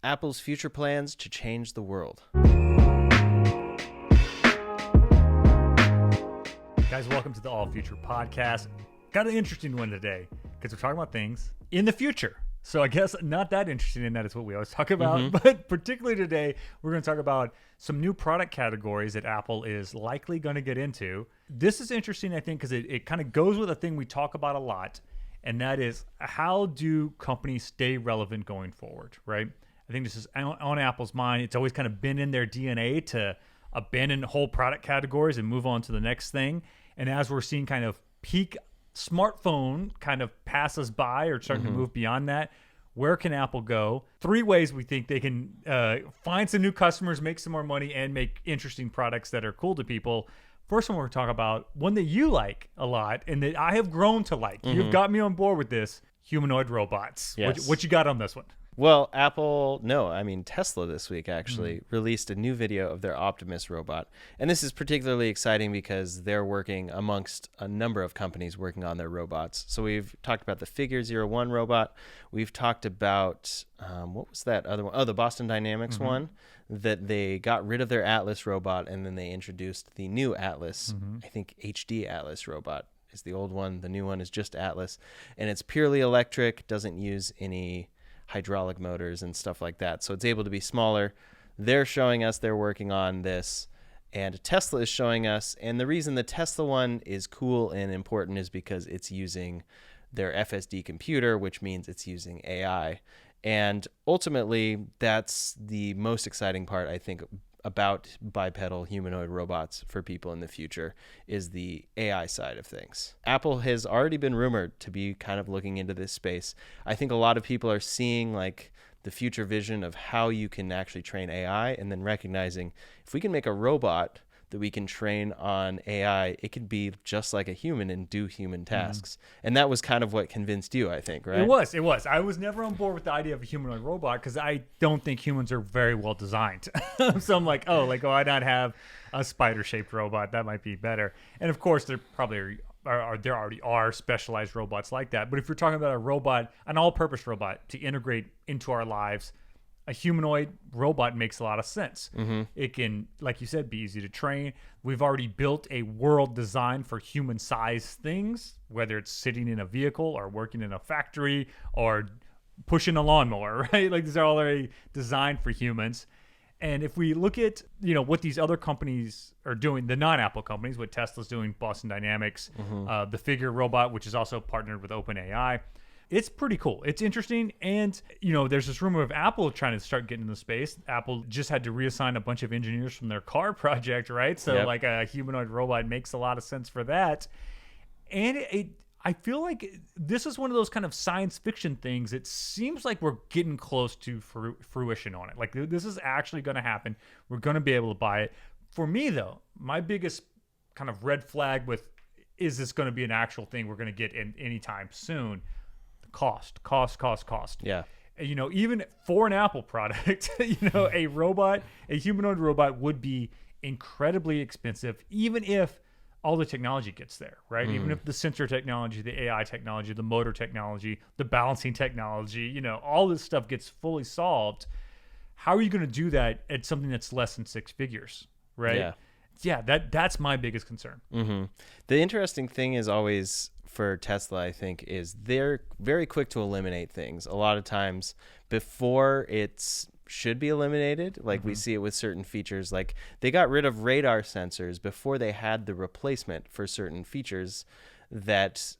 Apple's future plans to change the world. Guys, welcome to the All Future Podcast. Got an interesting one today because we're talking about things in the future. So I guess not that interesting in that it's what we always talk about, but particularly today, we're going to talk about some new product categories that Apple is likely going to get into. This is interesting, I think, because it kind of goes with a thing we talk about a lot, and that is how do companies stay relevant going forward, right? I think this is on Apple's mind. It's always kind of been in their DNA to abandon whole product categories and move on to the next thing. And as we're seeing kind of peak smartphone kind of pass us by or starting to move beyond that, where can Apple go? 3 ways we think they can find some new customers, make some more money, and make interesting products that are cool to people. First one we're talking about, one that you like a lot and that I have grown to like. You've got me on board with this, humanoid robots. Yes. What you got on this one? Well, Tesla this week actually released a new video of their Optimus robot. And this is particularly exciting because they're working amongst a number of companies working on their robots. So we've talked about the Figure 01 robot. We've talked about, what was that other one? Oh, the Boston Dynamics one, that they got rid of their Atlas robot and then they introduced the new Atlas, I think HD Atlas robot is the old one. The new one is just Atlas. And it's purely electric, doesn't use any hydraulic motors and stuff like that. So it's able to be smaller. They're showing us they're working on this, and Tesla is showing us. And the reason the Tesla one is cool and important is because it's using their FSD computer, which means it's using AI. And ultimately, that's the most exciting part, I think, about bipedal humanoid robots for people in the future is the AI side of things. Apple has already been rumored to be kind of looking into this space. I think a lot of people are seeing like the future vision of how you can actually train AI and then recognizing if we can make a robot that we can train on AI, it could be just like a human and do human tasks. And that was kind of what convinced you, I think, right? It was. I was never on board with the idea of a humanoid robot because I don't think humans are very well designed. So I'm like, why not have a spider-shaped robot? That might be better. And of course, there probably there already are specialized robots like that. But if you're talking about a robot, an all-purpose robot to integrate into our lives, a humanoid robot makes a lot of sense. It can, like you said, be easy to train. We've already built a world designed for human-sized things, whether it's sitting in a vehicle or working in a factory or pushing a lawnmower, right? Like these are all already designed for humans. And if we look at, what these other companies are doing, the non-Apple companies, what Tesla's doing, Boston Dynamics, the Figure robot, which is also partnered with OpenAI, it's pretty cool. It's interesting. And, there's this rumor of Apple trying to start getting into space. Apple just had to reassign a bunch of engineers from their car project, right? So like a humanoid robot makes a lot of sense for that. And I feel like this is one of those kind of science fiction things. It seems like we're getting close to fruition on it. Like this is actually going to happen. We're going to be able to buy it. For me, though, my biggest kind of red flag with, is this going to be an actual thing we're going to get in anytime soon? Cost. Yeah. Even for an Apple product, a humanoid robot would be incredibly expensive, even if all the technology gets there, right? Even if the sensor technology, the AI technology, the motor technology, the balancing technology, all this stuff gets fully solved. How are you going to do that at something that's less than 6 figures, right? Yeah, that's my biggest concern. The interesting thing is always for Tesla, I think, is they're very quick to eliminate things. A lot of times before it's should be eliminated, like we see it with certain features, like they got rid of radar sensors before they had the replacement for certain features that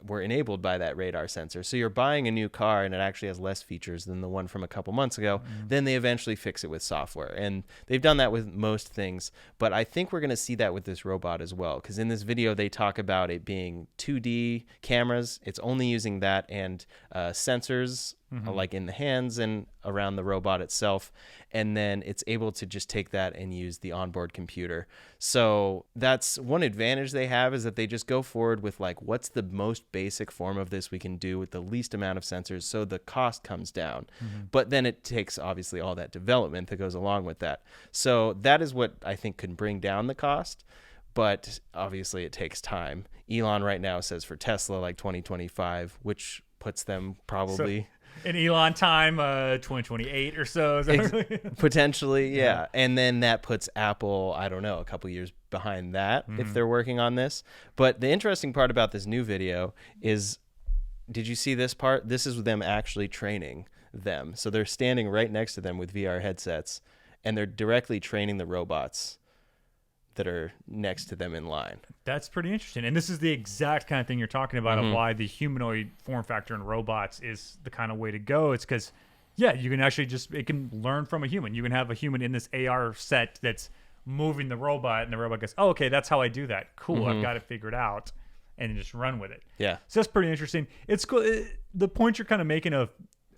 were enabled by that radar sensor. So you're buying a new car and it actually has less features than the one from a couple months ago. Then they eventually fix it with software. And they've done that with most things. But I think we're going to see that with this robot as well. Because in this video, they talk about it being 2D cameras. It's only using that and sensors like in the hands and around the robot itself. And then it's able to just take that and use the onboard computer. So that's one advantage they have, is that they just go forward with like, what's the most basic form of this we can do with the least amount of sensors, so the cost comes down. But then it takes obviously all that development that goes along with that. So that is what I think can bring down the cost. But obviously it takes time. Elon right now says for Tesla like 2025, which puts them probably In Elon time, 2028 or so. Potentially, yeah. And then that puts Apple, I don't know, a couple years behind that if they're working on this. But the interesting part about this new video is, did you see this part? This is them actually training them. So they're standing right next to them with VR headsets, and they're directly training the robots that are next to them in line. That's pretty interesting. And this is the exact kind of thing you're talking about of why the humanoid form factor in robots is the kind of way to go. It's because, yeah, you can actually it can learn from a human. You can have a human in this AR set that's moving the robot, and the robot goes, oh, okay, that's how I do that. Cool, I've got it figured out, and then just run with it. Yeah. So that's pretty interesting. It's cool. The point you're kind of making of,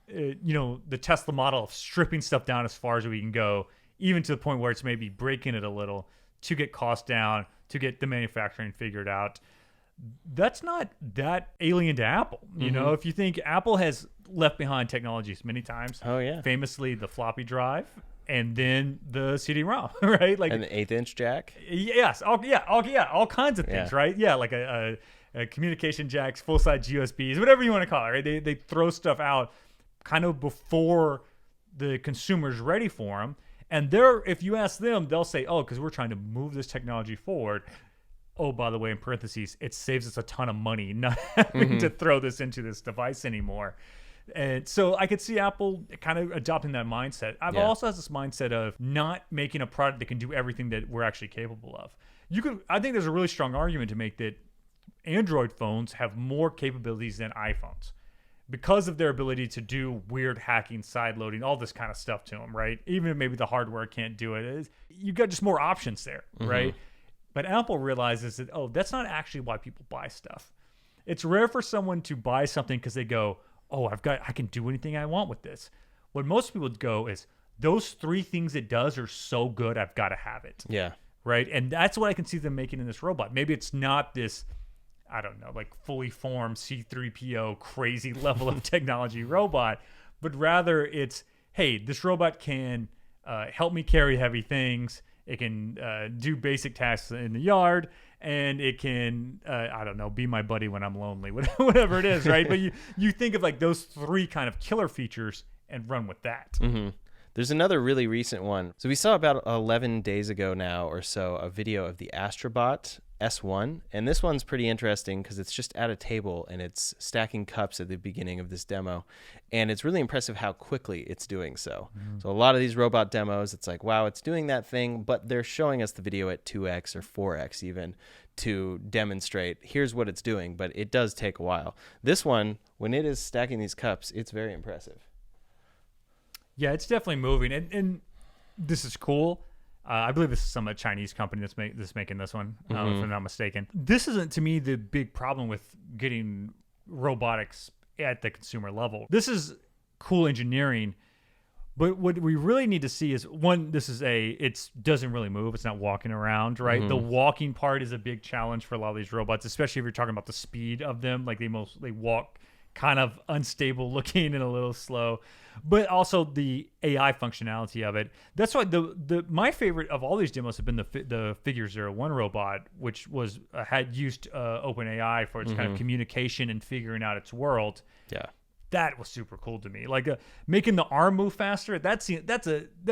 the Tesla model of stripping stuff down as far as we can go, even to the point where it's maybe breaking it a little, to get costs down, to get the manufacturing figured out. That's not that alien to Apple. You know, if you think Apple has left behind technologies many times. Oh, yeah. Famously, the floppy drive and then the CD-ROM, right? Like, and the 1/8-inch jack. Yes. All kinds of things, right? Yeah, like a communication jacks, full-size USBs, whatever you want to call it, right? They throw stuff out kind of before the consumer's ready for them. And if you ask them, they'll say, oh, because we're trying to move this technology forward. Oh, by the way, in parentheses, it saves us a ton of money not having to throw this into this device anymore. And so I could see Apple kind of adopting that mindset. Apple also has this mindset of not making a product that can do everything that we're actually capable of. I think there's a really strong argument to make that Android phones have more capabilities than iPhones, because of their ability to do weird hacking, side loading, all this kind of stuff to them, right? Even if maybe the hardware can't do it, you got just more options there, right? But Apple realizes that, oh, that's not actually why people buy stuff. It's rare for someone to buy something because they go, oh, I can do anything I want with this. What most people go is, those 3 things it does are so good, I've got to have it. Yeah. Right? And that's what I can see them making in this robot. Maybe it's not this, I don't know, like fully formed C-3PO crazy level of technology robot, but rather it's, hey, this robot can help me carry heavy things. It can do basic tasks in the yard, and it can, I don't know, be my buddy when I'm lonely, whatever it is, right? But you think of like those 3 kind of killer features and run with that. There's another really recent one. So we saw about 11 days ago now or so a video of the Astrobot S1, and this one's pretty interesting because it's just at a table and it's stacking cups at the beginning of this demo, and it's really impressive how quickly it's doing so. So a lot of these robot demos, it's like, wow, it's doing that thing, but they're showing us the video at 2x or 4x even to demonstrate here's what it's doing, but it does take a while. This one, when it is stacking these cups, it's very impressive. Yeah, it's definitely moving, and this is cool. I believe this is some Chinese company that's making this one, if I'm not mistaken. This isn't, to me, the big problem with getting robotics at the consumer level. This is cool engineering, but what we really need to see is, one, it doesn't really move. It's not walking around, right? The walking part is a big challenge for a lot of these robots, especially if you're talking about the speed of them. Like, they walk kind of unstable looking and a little slow, but also the AI functionality of it. That's why my favorite of all these demos have been the Figure 01 robot, which had used OpenAI for its kind of communication and figuring out its world. Yeah, that was super cool to me. Like making the arm move faster. That's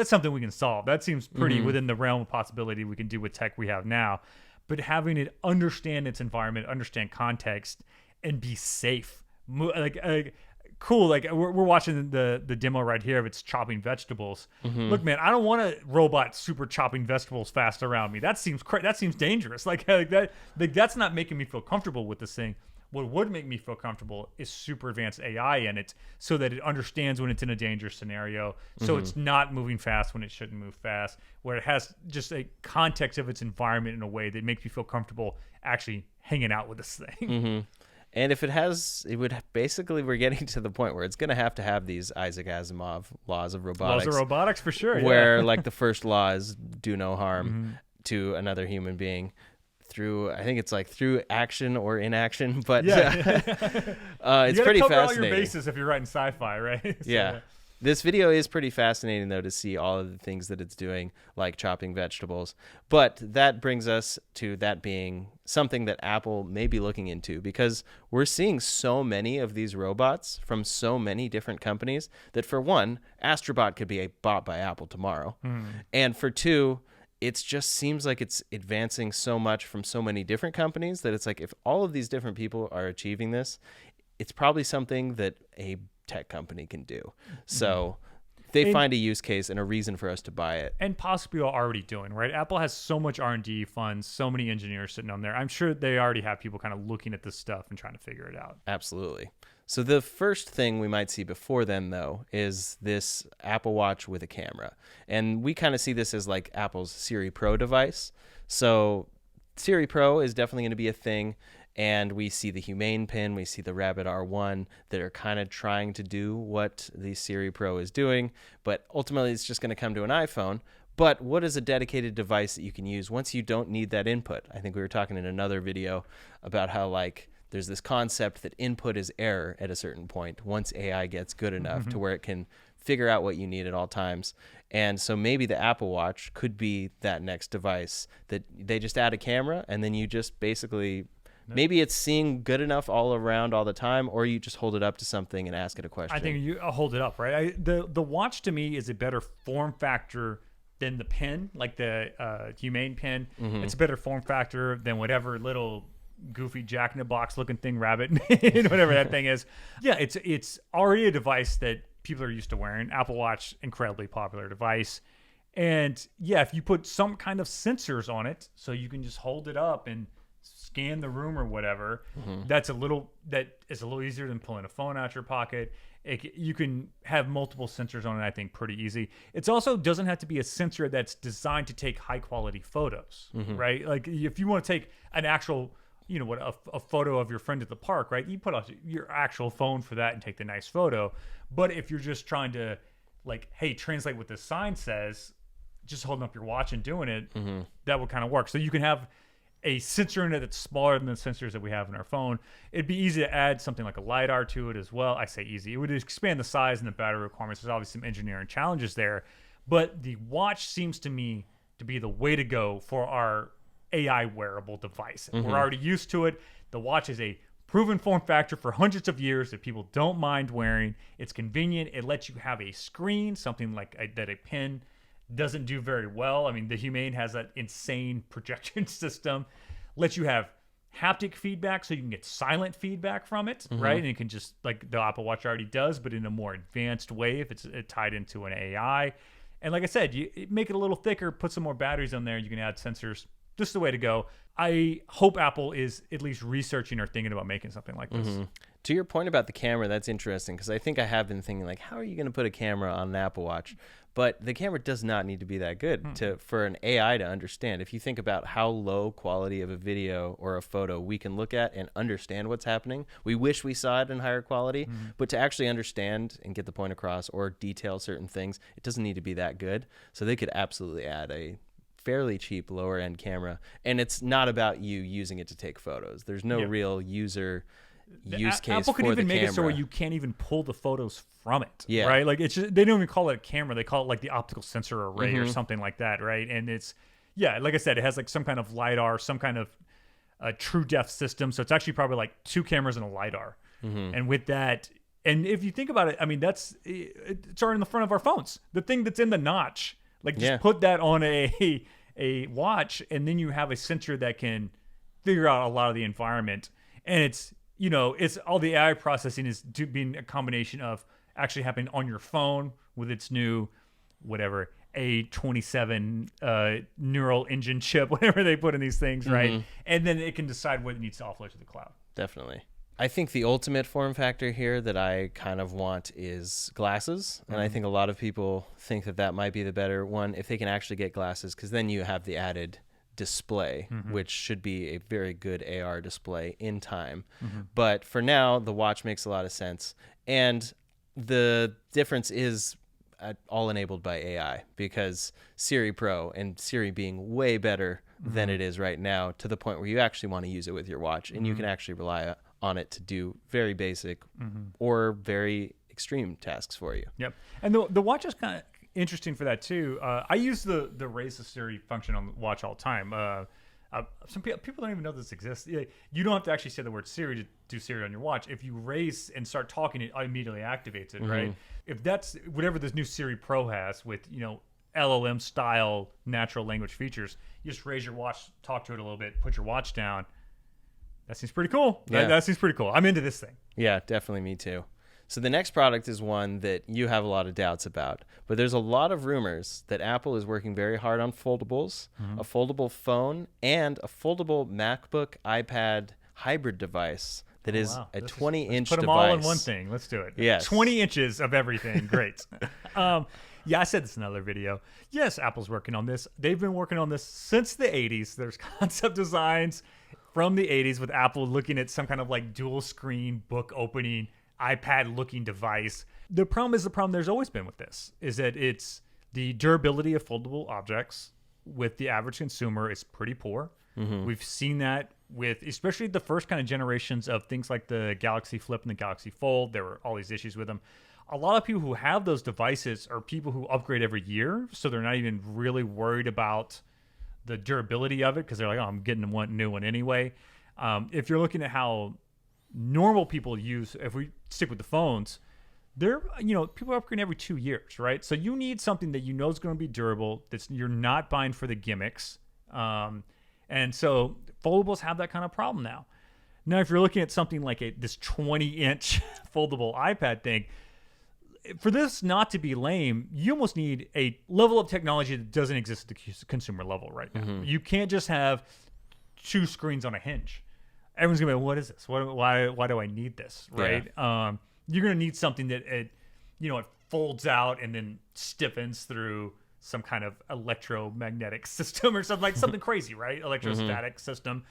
something we can solve. That seems pretty within the realm of possibility we can do with tech we have now. But having it understand its environment, understand context, and be safe. Cool. Like we're watching the demo right here of it's chopping vegetables. Look, man, I don't want a robot super chopping vegetables fast around me. That seems dangerous. Like that's not making me feel comfortable with this thing. What would make me feel comfortable is super advanced AI in it, so that it understands when it's in a dangerous scenario, so it's not moving fast when it shouldn't move fast, where it has just a context of its environment in a way that makes me feel comfortable actually hanging out with this thing. And if we're getting to the point where it's going to have these Isaac Asimov laws of robotics. Laws of robotics, for sure. Where like the first law is do no harm to another human being through action or inaction. But it's pretty fascinating. You cover all your bases if you're writing sci-fi, right? So, yeah. This video is pretty fascinating, though, to see all of the things that it's doing, like chopping vegetables. But that brings us to that being something that Apple may be looking into, because we're seeing so many of these robots from so many different companies that, for one, Astrobot could be bought by Apple tomorrow. And for two, it just seems like it's advancing so much from so many different companies that it's like, if all of these different people are achieving this, it's probably something that a tech company can do. So they find a use case and a reason for us to buy it. And possibly are already doing, right? Apple has so much R&D funds, so many engineers sitting on there. I'm sure they already have people kind of looking at this stuff and trying to figure it out. Absolutely. So the first thing we might see before then, though, is this Apple Watch with a camera. And we kind of see this as like Apple's Siri Pro device. So Siri Pro is definitely going to be a thing. And we see the Humane pin, we see the Rabbit R1 that are kind of trying to do what the Siri Pro is doing, but ultimately it's just going to come to an iPhone. But what is a dedicated device that you can use once you don't need that input? I think we were talking in another video about how, like, there's this concept that input is error at a certain point once AI gets good enough to where it can figure out what you need at all times. And so maybe the Apple Watch could be that next device that they just add a camera and then you just basically... Maybe it's seeing good enough all around all the time, or you just hold it up to something and ask it a question. I think you hold it up, right? The watch to me is a better form factor than the pen, like the Humane pen. It's a better form factor than whatever little goofy Jack in the Box looking thing, rabbit, whatever that thing is. Yeah, it's already a device that people are used to wearing. Apple Watch, incredibly popular device. And yeah, if you put some kind of sensors on it, so you can just hold it up and scan the room or whatever, that is a little easier than pulling a phone out your pocket. You can have multiple sensors on it, I think, pretty easy. It's also doesn't have to be a sensor that's designed to take high quality photos, right? Like if you want to take an actual, a photo of your friend at the park, right? You put out your actual phone for that and take the nice photo. But if you're just trying to, like, hey, translate what this sign says, just holding up your watch and doing it, that would kind of work. So you can have a sensor in it that's smaller than the sensors that we have in our phone. It'd be easy to add something like a LiDAR to it as well. I say easy. It would expand the size and the battery requirements. There's obviously some engineering challenges there. But the watch seems to me to be the way to go for our AI wearable device. We're already used to it. The watch is a proven form factor for hundreds of years that people don't mind wearing. It's convenient. It lets you have a screen, something like that a pen doesn't do very well. I mean, the Humane has that insane projection system. Lets you have haptic feedback, so you can get silent feedback from it, right? And it can just, like the Apple Watch already does, but in a more advanced way if it's tied into an AI. And like I said, you make it a little thicker, put some more batteries on there, you can add sensors. Just the way to go. I hope Apple is at least researching or thinking about making something like this. To your point about the camera, that's interesting, because I think I have been thinking, like, how are you going to put a camera on an Apple Watch? But the camera does not need to be that good for an AI to understand. If you think about how low quality of a video or a photo we can look at and understand what's happening, we wish we saw it in higher quality, but to actually understand and get the point across or detail certain things, it doesn't need to be that good. So they could absolutely add a fairly cheap lower end camera, and it's not about you using it to take photos. There's no real use case Apple could for even the make camera. it so where you can't even pull the photos from it, Yeah. right? Like it's just, they don't even call it a camera. They call it like the optical sensor array or something like that, right? And it's, like I said, it has like some kind of LiDAR, some kind of true depth system. So it's actually probably like two cameras and a LiDAR. And with that, and if you think about it, I mean, it's already in the front of our phones. The thing that's in the notch, like just put that on a watch, and then you have a sensor that can figure out a lot of the environment. And it's, it's all the AI processing is being a combination of actually happening on your phone with its new, whatever, A27 neural engine chip, whatever they put in these things, right? And then it can decide what it needs to offload to the cloud. Definitely. I think the ultimate form factor here that I kind of want is glasses. And I think a lot of people think that might be the better one if they can actually get glasses, because then you have the added display, which should be a very good AR display in time. But for now, the watch makes a lot of sense. And the difference is all enabled by AI, because Siri Pro and Siri being way better than it is right now, to the point where you actually want to use it with your watch and you can actually rely on it to do very basic or very extreme tasks for you. Yep. And the watch is kind of interesting for that too. I use the raise the Siri function on the watch all the time. Some people don't even know this exists. You don't have to actually say the word Siri to do Siri on your watch. If you raise and start talking, it immediately activates it, right? If that's whatever this new Siri Pro has with, LLM style natural language features, you just raise your watch, talk to it a little bit, put your watch down. That seems pretty cool. Yeah. That seems pretty cool. I'm into this thing. Yeah, definitely me too. So the next product is one that you have a lot of doubts about, but there's a lot of rumors that Apple is working very hard on foldables, a foldable phone, and a foldable MacBook iPad hybrid device that is a 20-inch device. Put them all in one thing. Let's do it. Yes. 20 inches of everything. Great. Yeah, I said this in another video. Yes, Apple's working on this. They've been working on this since the 80s. There's concept designs from the 80s with Apple looking at some kind of like dual screen book opening iPad looking device. The problem there's always been with this is that it's the durability of foldable objects with the average consumer is pretty poor. We've seen that with especially the first kind of generations of things like the Galaxy Flip and the Galaxy Fold. There were all these issues with them. A lot of people who have those devices are people who upgrade every year, so they're not even really worried about the durability of it because they're like, oh, I'm getting one new one anyway. If you're looking at how normal people use, if we stick with the phones, they're, people are upgrading every 2 years, right? So you need something that you know is going to be durable, you're not buying for the gimmicks. And so foldables have that kind of problem now. Now, if you're looking at something like this 20-inch foldable iPad thing, for this not to be lame, you almost need a level of technology that doesn't exist at the consumer level right now. You can't just have 2 screens on a hinge. Everyone's gonna be like, what is this? Why do I need this? Right? Yeah. You're gonna need something that it folds out and then stiffens through some kind of electromagnetic system or something something crazy, right? Electrostatic system.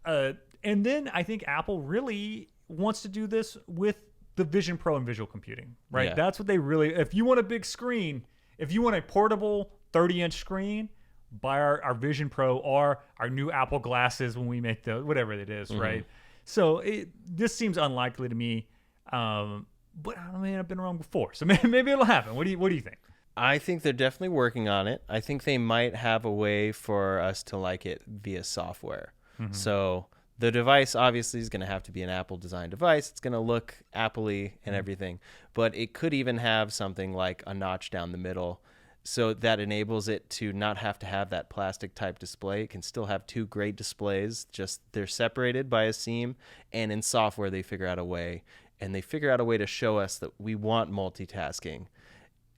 And then I think Apple really wants to do this with the Vision Pro and visual computing, right? Yeah. That's what they really, if you want a big screen, if you want a portable 30-inch screen, buy our Vision Pro or our new Apple glasses when we make whatever it is, right? So this seems unlikely to me, but I mean, I've been wrong before, so maybe it'll happen. What do you think? I think they're definitely working on it. I think they might have a way for us to like it via software. So the device obviously is going to have to be an Apple design device. It's going to look Apple-y and everything, but it could even have something like a notch down the middle. So that enables it to not have to have that plastic type display. It can still have 2 great displays, just they're separated by a seam. And in software, they figure out a way. And they figure out a way to show us that we want multitasking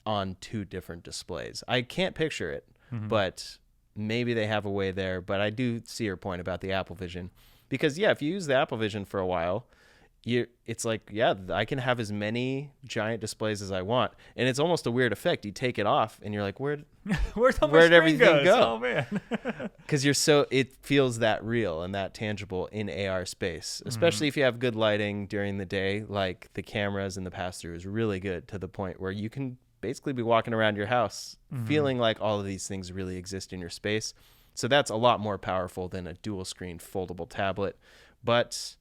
on 2 different displays. I can't picture it, but maybe they have a way there. But I do see your point about the Apple Vision. Because, yeah, if you use the Apple Vision for a while, it's like, yeah, I can have as many giant displays as I want. And it's almost a weird effect. You take it off and you're like, where'd everything go? Oh, man. Because it feels that real and that tangible in AR space, especially if you have good lighting during the day, like the cameras and the pass-through is really good to the point where you can basically be walking around your house feeling like all of these things really exist in your space. So that's a lot more powerful than a dual screen foldable tablet. But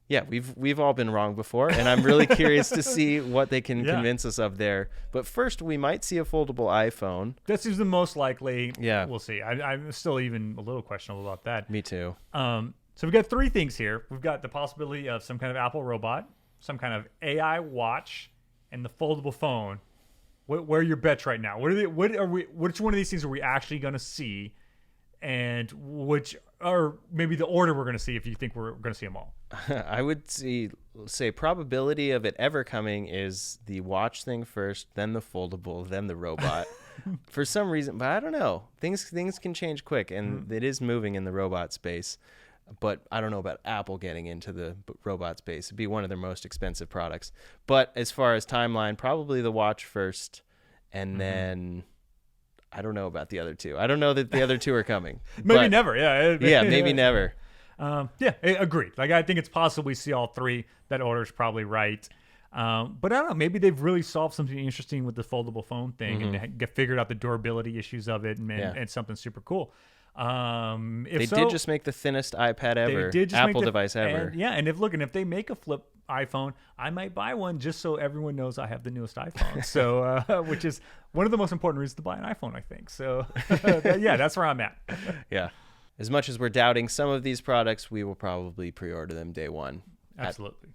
yeah, we've all been wrong before, and I'm really curious to see what they can convince us of there. But first, we might see a foldable iPhone. That seems the most likely. Yeah. We'll see. I'm still even a little questionable about that. Me too. So we've got 3 things here. We've got the possibility of some kind of Apple robot, some kind of AI watch, and the foldable phone. Where are your bets right now? Which one of these things are we actually going to see? And which, or maybe the order we're going to see if you think we're going to see them all. I would say probability of it ever coming is the watch thing first, then the foldable, then the robot. For some reason, but I don't know. Things can change quick, and it is moving in the robot space. But I don't know about Apple getting into the robot space. It'd be one of their most expensive products. But as far as timeline, probably the watch first, and then I don't know about the other 2. I don't know that the other 2 are coming. Maybe never. Yeah. Maybe never. Agreed. Like, I think it's possible we see all 3. That order's probably right. But I don't know. Maybe they've really solved something interesting with the foldable phone thing and figured out the durability issues of it and something super cool. If They so, did just make the thinnest iPad ever, they did just Apple make device ever. And, yeah, and if they make a flip iPhone, I might buy one just so everyone knows I have the newest iPhone. So, which is one of the most important reasons to buy an iPhone, I think. So, yeah, that's where I'm at. Yeah. As much as we're doubting some of these products, we will probably pre-order them day one. Absolutely.